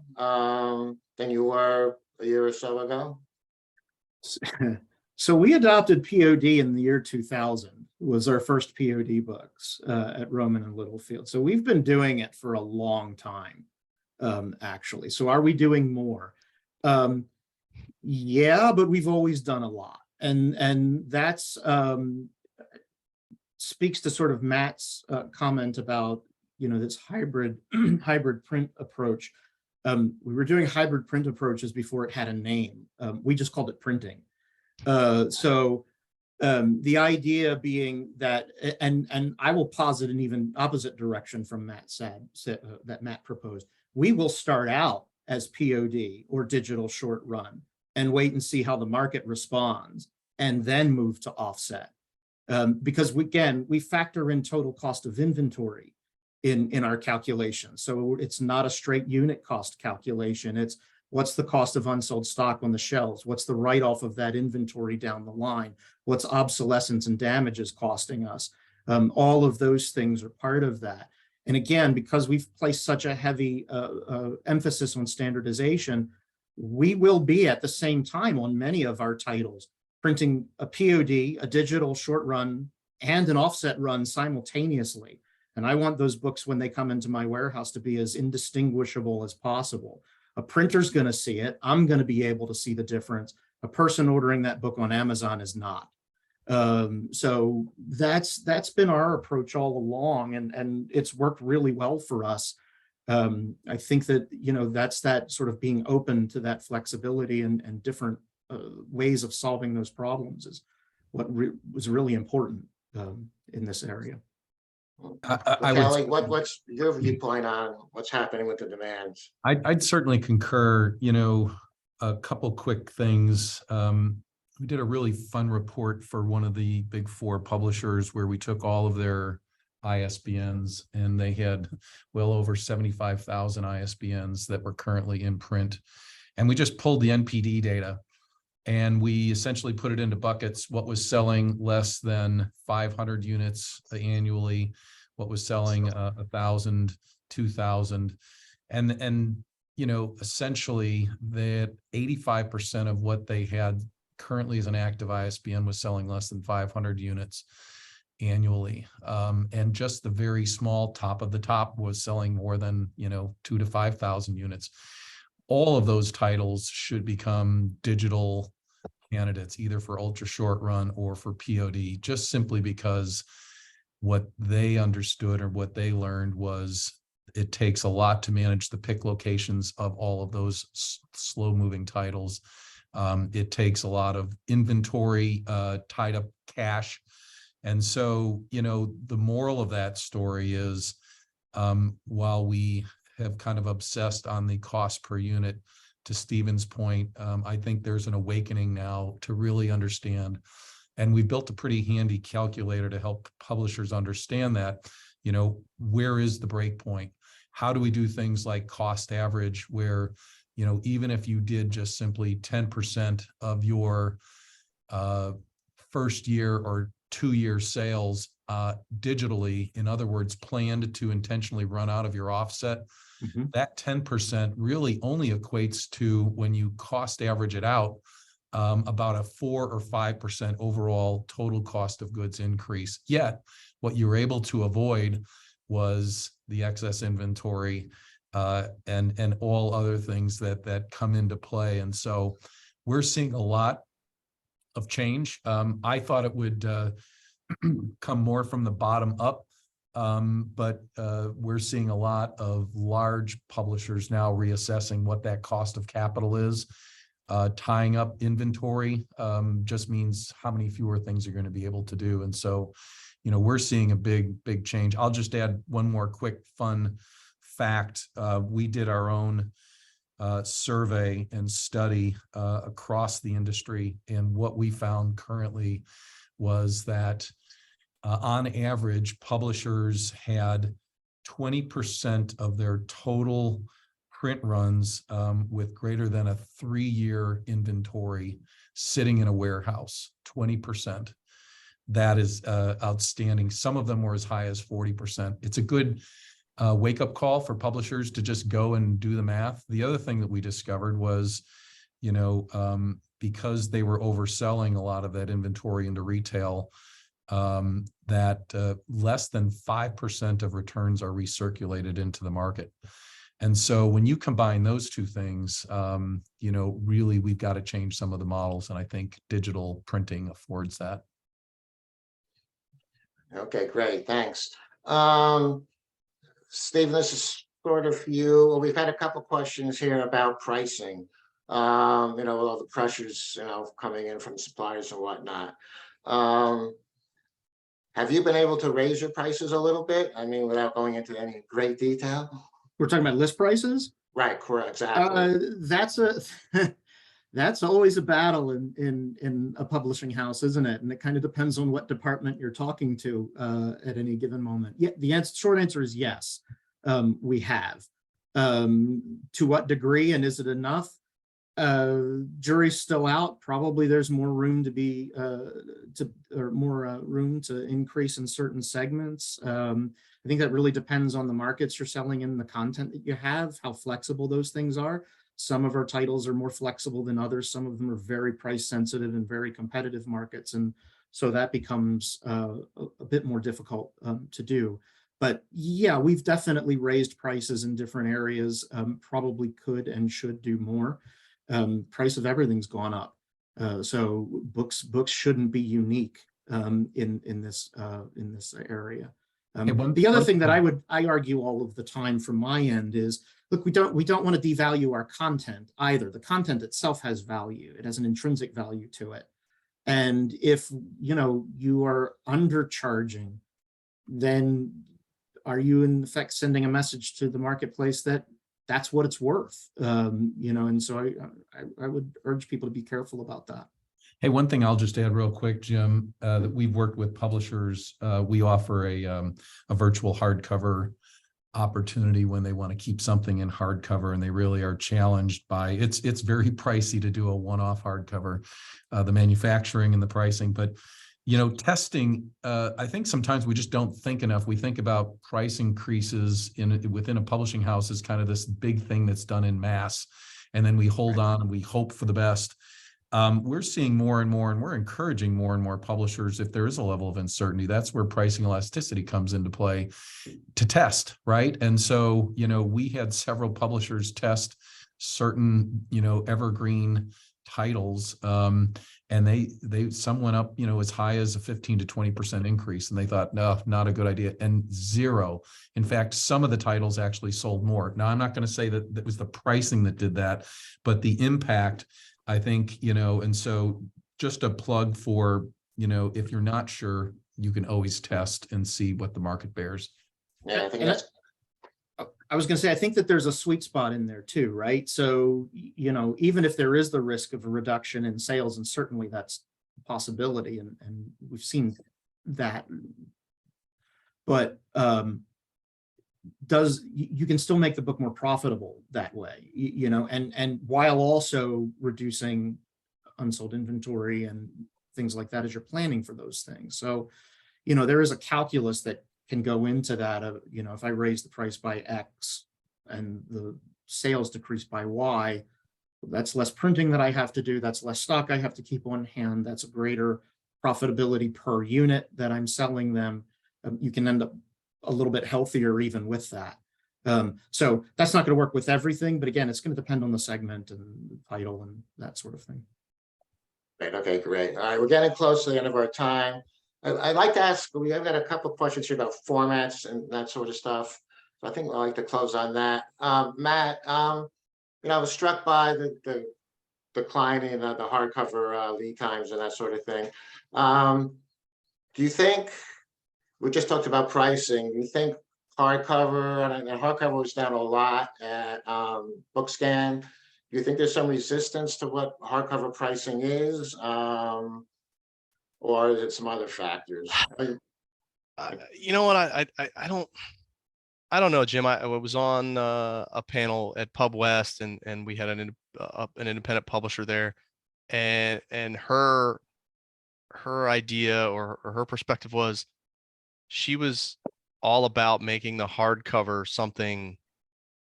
than you were a year or so ago? So we adopted POD in the year 2000, was our first POD books at Rowman and Littlefield. So we've been doing it for a long time, actually. So are we doing more? Yeah, but we've always done a lot. And that's speaks to sort of Matt's comment about, this hybrid hybrid print approach. We were doing hybrid print approaches before it had a name. We just called it printing. So the idea being that, and I will posit an even opposite direction from Matt that Matt proposed. We will start out as POD or digital short run and wait and see how the market responds and then move to offset. Because we factor in total cost of inventory in our calculation. So it's not a straight unit cost calculation. It's what's the cost of unsold stock on the shelves? What's the write-off of that inventory down the line? What's obsolescence and damages costing us? All of those things are part of that. And again, because we've placed such a heavy emphasis on standardization, we will be at the same time on many of our titles printing a POD, a digital short run, and an offset run simultaneously. And I want those books when they come into my warehouse to be as indistinguishable as possible. A printer's going to see it. I'm going to be able to see the difference. A person ordering that book on Amazon is not. So that's been our approach all along, and it's worked really well for us. I think that, that's that sort of being open to that flexibility and different ways of solving those problems is what was really important in this area. Kelly, what's your viewpoint on what's happening with the demands? I'd certainly concur. A couple quick things. We did a really fun report for one of the big 4 publishers where we took all of their ISBNs, and they had well over 75,000 ISBNs that were currently in print. And we just pulled the NPD data and we essentially put it into buckets: what was selling less than 500 units annually, what was selling 1,000, 2,000, and essentially that 85% of what they had currently as an active ISBN was selling less than 500 units annually. And just the very small top of the top was selling more than 2,000 to 5,000 units. All of those titles should become digital candidates, either for ultra short run or for POD, just simply because what they understood or what they learned was it takes a lot to manage the pick locations of all of those slow moving titles. It takes a lot of inventory, tied up cash. And so, the moral of that story is, while we have kind of obsessed on the cost per unit, to Stephen's point, I think there's an awakening now to really understand. And we've built a pretty handy calculator to help publishers understand that, where is the break point? How do we do things like cost average, where, even if you did just simply 10% of your first year or 2-year sales digitally, in other words, planned to intentionally run out of your offset, that 10% really only equates to, when you cost average it out, about a 4 or 5% overall total cost of goods increase. Yet what you were able to avoid was the excess inventory and all other things that come into play. And so we're seeing a lot of change. I thought it would come more from the bottom up, but we're seeing a lot of large publishers now reassessing what that cost of capital is. Tying up inventory just means how many fewer things you're going to be able to do. And so, we're seeing a big change. I'll just add one more quick fun fact, we did our own survey and study across the industry, and what we found currently was that on average, publishers had 20% of their total print runs with greater than a 3-year inventory sitting in a warehouse. 20%. That is outstanding. Some of them were as high as 40%. It's a good wake-up call for publishers to just go and do the math. The other thing that we discovered was, because they were overselling a lot of that inventory into retail, that less than 5% of returns are recirculated into the market. And so when you combine those two things, really we've got to change some of the models. And I think digital printing affords that. Okay, great, thanks. Stephen, this is sort of you. We've had a couple questions here about pricing. With all the pressures, coming in from suppliers and whatnot. Have you been able to raise your prices a little bit? I mean, without going into any great detail. We're talking about list prices? Right, correct, exactly. That's always a battle in a publishing house, isn't it? And it kind of depends on what department you're talking to at any given moment. Yeah, the short answer is yes, we have. To what degree, and is it enough? Jury's still out. Probably there's more room to be room to increase in certain segments. I think that really depends on the markets you're selling in, the content that you have, how flexible those things are. Some of our titles are more flexible than others. Some of them are very price sensitive and very competitive markets. And so that becomes a bit more difficult to do. But yeah, we've definitely raised prices in different areas, probably could and should do more. Price of everything's gone up. So books shouldn't be unique in this area. The other thing that I argue all of the time from my end is, look, we don't want to devalue our content either. The content itself has value. It has an intrinsic value to it. And if you are undercharging, then are you in effect sending a message to the marketplace that that's what it's worth? And so I would urge people to be careful about that. Hey, one thing I'll just add real quick, Jim, that we've worked with publishers. We offer a virtual hardcover opportunity when they want to keep something in hardcover and they really are challenged by it's very pricey to do a one-off hardcover, the manufacturing and the pricing. But testing, I think sometimes we just don't think enough. We think about price increases within a publishing house as kind of this big thing that's done in mass, and then we hold on and we hope for the best. We're seeing more and more, and we're encouraging more and more publishers, if there is a level of uncertainty, that's where pricing elasticity comes into play, to test, right? And so, we had several publishers test certain, evergreen titles, and some went up, as high as a 15 to 20% increase, and they thought, no, not a good idea, and zero. In fact, some of the titles actually sold more. Now, I'm not going to say that it was the pricing that did that, but the impact, I think, and so just a plug for, if you're not sure, you can always test and see what the market bears. Yeah, I think that's. I was going to say, I think that there's a sweet spot in there too, right? So, even if there is the risk of a reduction in sales, and certainly that's a possibility, and we've seen that, but you can still make the book more profitable that way, and while also reducing unsold inventory and things like that as you're planning for those things. So, there is a calculus that can go into that. If I raise the price by X and the sales decrease by Y, that's less printing that I have to do. That's less stock I have to keep on hand. That's a greater profitability per unit that I'm selling them. You can end up a little bit healthier even with that. So that's not going to work with everything, but again, it's going to depend on the segment and the title and that sort of thing. Right, okay, great. All right, we're getting close to the end of our time. I'd like to ask, we have got a couple of questions here about formats and that sort of stuff. So I think I'd like to close on that. Matt, I was struck by the decline in the hardcover lead times and that sort of thing. Do you think, we just talked about pricing, do you think hardcover, and hardcover was down a lot at BookScan. Do you think there's some resistance to what hardcover pricing is, or is it some other factors? You know what? I don't know, Jim. I was on a panel at Pub West, and we had an independent publisher there, and her idea or her perspective was she was all about making the hardcover something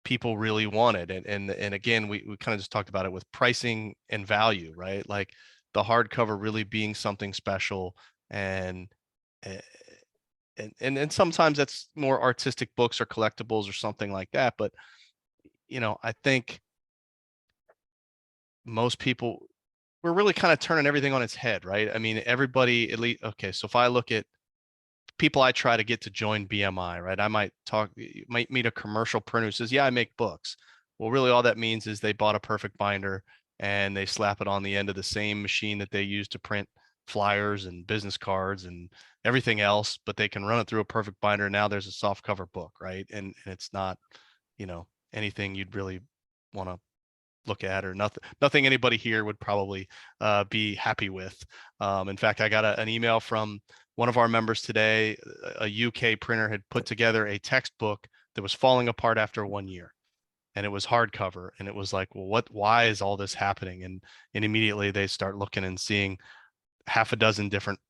people really wanted, and again, we kind of just talked about it with pricing and value, right? Like the hardcover really being something special, and and sometimes that's more artistic books or collectibles or something like that. But I think most people, we're really kind of turning everything on its head, right? I mean, everybody, at least, okay, so if I look at people I try to get to join BMI, right? I might meet a commercial printer who says, yeah, I make books. Well, really all that means is they bought a perfect binder and they slap it on the end of the same machine that they use to print flyers and business cards and everything else, but they can run it through a perfect binder. Now there's a soft cover book, right? And it's not, anything you'd really want to look at, or nothing anybody here would probably be happy with. In fact, I got an email from one of our members today. A UK printer had put together a textbook that was falling apart after 1 year, and it was hardcover. And it was like, well, why is all this happening? And immediately they start looking and seeing half a dozen different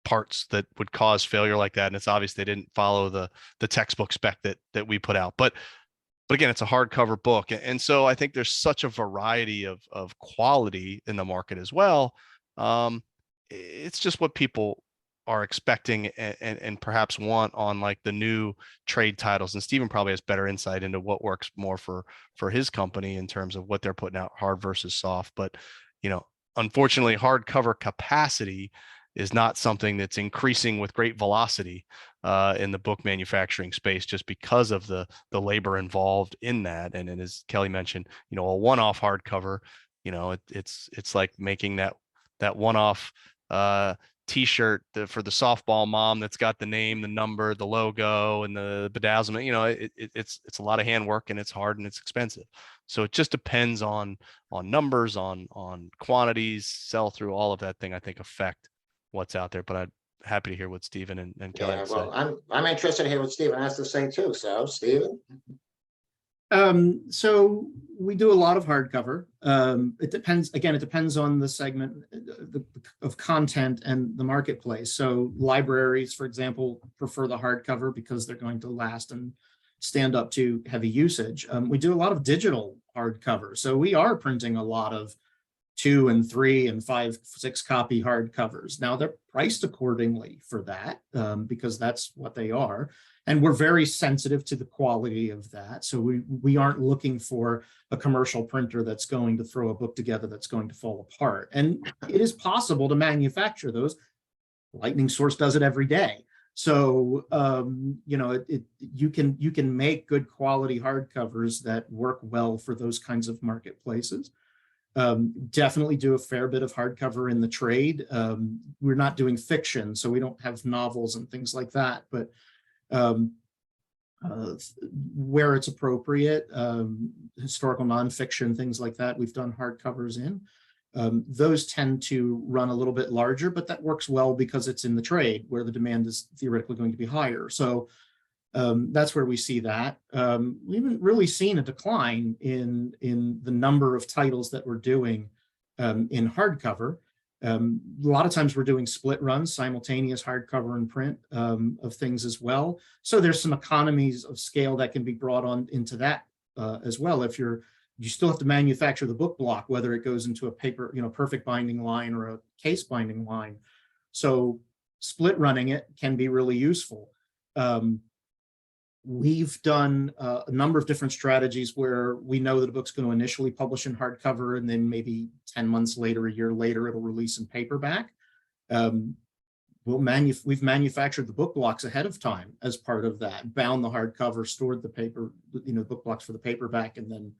parts that would cause failure like that. And it's obvious they didn't follow the textbook spec that we put out. But again, it's a hardcover book. And so I think there's such a variety of quality in the market as well. It's just what people are expecting and perhaps want on like the new trade titles. And Stephen probably has better insight into what works more for his company in terms of what they're putting out, hard versus soft. But, unfortunately, hardcover capacity is not something that's increasing with great velocity in the book manufacturing space, just because of the labor involved in that. And as Kelly mentioned, a one-off hardcover, it's like making that one-off T-shirt for the softball mom that's got the name, the number, the logo, and the bedazzlement. It's a lot of handwork, and it's hard and it's expensive. So it just depends on numbers, on quantities, sell through, all of that thing, I think, affect what's out there. But I'm happy to hear what Stephen and Kelly Yeah, have well, said. I'm interested to hear what Stephen has to say too. So, Stephen. So we do a lot of hardcover. It depends on the segment of content and the marketplace. So libraries, for example, prefer the hardcover because they're going to last and stand up to heavy usage. We do a lot of digital hardcover. So we are printing a lot of 2 and 3 and 5, 6 copy hardcovers. Now they're priced accordingly for that because that's what they are. And we're very sensitive to the quality of that. So we aren't looking for a commercial printer that's going to throw a book together that's going to fall apart. And it is possible to manufacture those. Lightning Source does it every day. So you can make good quality hardcovers that work well for those kinds of marketplaces. Definitely do a fair bit of hardcover in the trade. We're not doing fiction, so we don't have novels and things like that, but where it's appropriate, historical nonfiction, things like that, we've done hardcovers in. Those tend to run a little bit larger, but that works well because it's in the trade where the demand is theoretically going to be higher. So that's where we see that. We haven't really seen a decline in the number of titles that we're doing in hardcover. A lot of times we're doing split runs, simultaneous hardcover and print of things as well. So there's some economies of scale that can be brought on into that as well. If you still have to manufacture the book block, whether it goes into a paper, perfect binding line or a case binding line. So split running it can be really useful. We've done a number of different strategies where we know that a book's going to initially publish in hardcover, and then maybe 10 months later, a year later, it'll release in paperback. We've manufactured the book blocks ahead of time as part of that, bound the hardcover, stored the paper, book blocks for the paperback, and then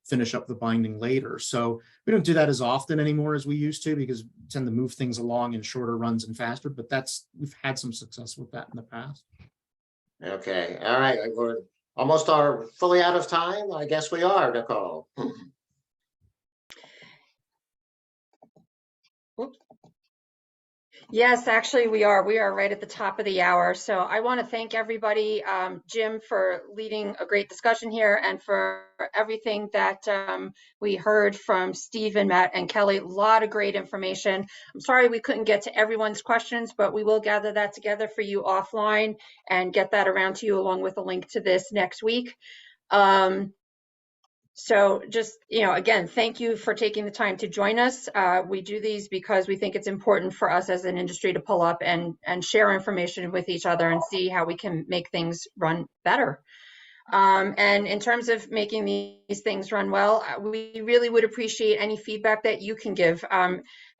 finish up the binding later. So we don't do that as often anymore as we used to, because we tend to move things along in shorter runs and faster, but we've had some success with that in the past. Okay, all right, we're almost fully out of time. I guess we are, Nicole. Whoops. Yes, actually, we are. We are right at the top of the hour. So I want to thank everybody, Jim, for leading a great discussion here, and for everything that we heard from Steve and Matt and Kelly. A lot of great information. I'm sorry we couldn't get to everyone's questions, but we will gather that together for you offline and get that around to you along with a link to this next week. So just, again, thank you for taking the time to join us. We do these because we think it's important for us as an industry to pull up and share information with each other and see how we can make things run better. And in terms of making these things run well, we really would appreciate any feedback that you can give.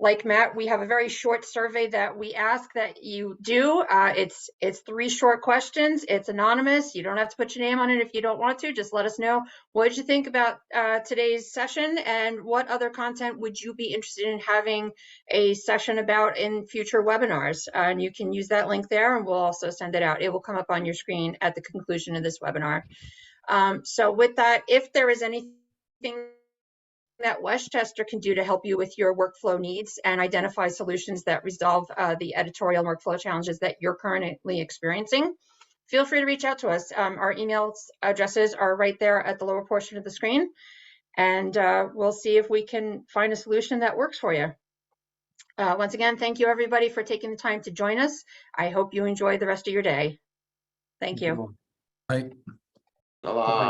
Like Matt, we have a very short survey that we ask that you do. It's 3 short questions. It's anonymous. You don't have to put your name on it if you don't want to. Just let us know, what did you think about today's session, and what other content would you be interested in having a session about in future webinars? And you can use that link there, and we'll also send it out. It will come up on your screen at the conclusion of this webinar. So with that, if there is anything that Westchester can do to help you with your workflow needs and identify solutions that resolve the editorial workflow challenges that you're currently experiencing, feel free to reach out to us. Our email addresses are right there at the lower portion of the screen, and we'll see if we can find a solution that works for you. Once again, thank you everybody for taking the time to join us. I hope you enjoy the rest of your day. Thank you. Right. Bye-bye.